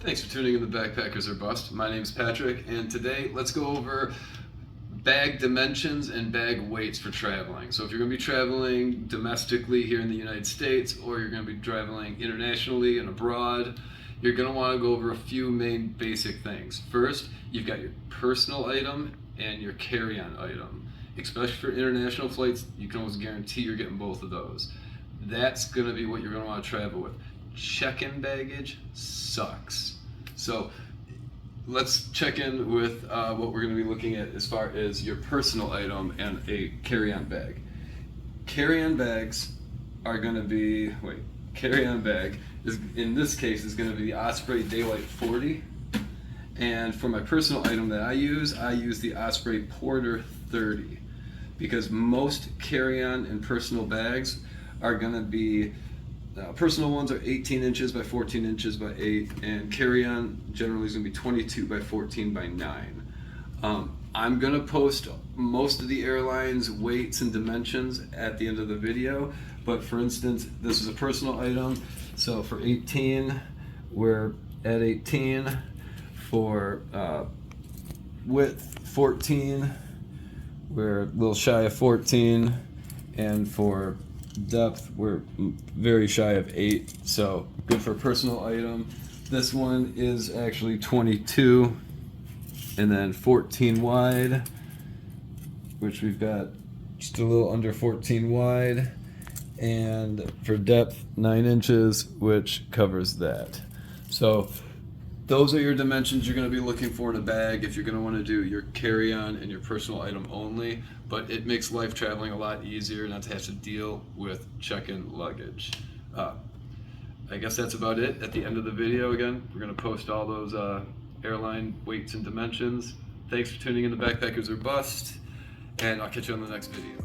Thanks for tuning in to Backpackers or Bust. My name's Patrick, and today let's go over bag dimensions and bag weights for traveling. So if you're going to be traveling domestically here in the United States, or you're going to be traveling internationally and abroad, you're going to want to go over a few main basic things. First, you've got your personal item and your carry-on item. Especially for international flights, you can almost guarantee you're getting both of those. That's going to be what you're going to want to travel with. Check-in baggage sucks. So let's check in with what we're going to be looking at as far as your personal item and a carry-on bag. Carry-on bags are going to be, carry-on bag is, in this case, is going to be the Osprey Daylight 40. And for my personal item that I use the Osprey Porter 30. Because most carry-on and personal bags are going to be, personal ones are 18 inches by 14 inches by 8, and carry-on generally is going to be 22 by 14 by 9. I'm going to post most of the airlines' weights and dimensions at the end of the video, but for instance, this is a personal item, so for 18, we're at 18, for width 14, we're a little shy of 14, and for depth we're very shy of 8, so good for a personal item. This one is actually 22 and then 14 wide, which we've got just a little under 14 wide, and for depth 9 inches, which covers that. So those are your dimensions you're going to be looking for in a bag if you're going to want to do your carry-on and your personal item only, but it makes life traveling a lot easier not to have to deal with check-in luggage. I guess that's about it. At the end of the video, again, we're going to post all those airline weights and dimensions. Thanks for tuning in to Backpackers or Bust, and I'll catch you on the next video.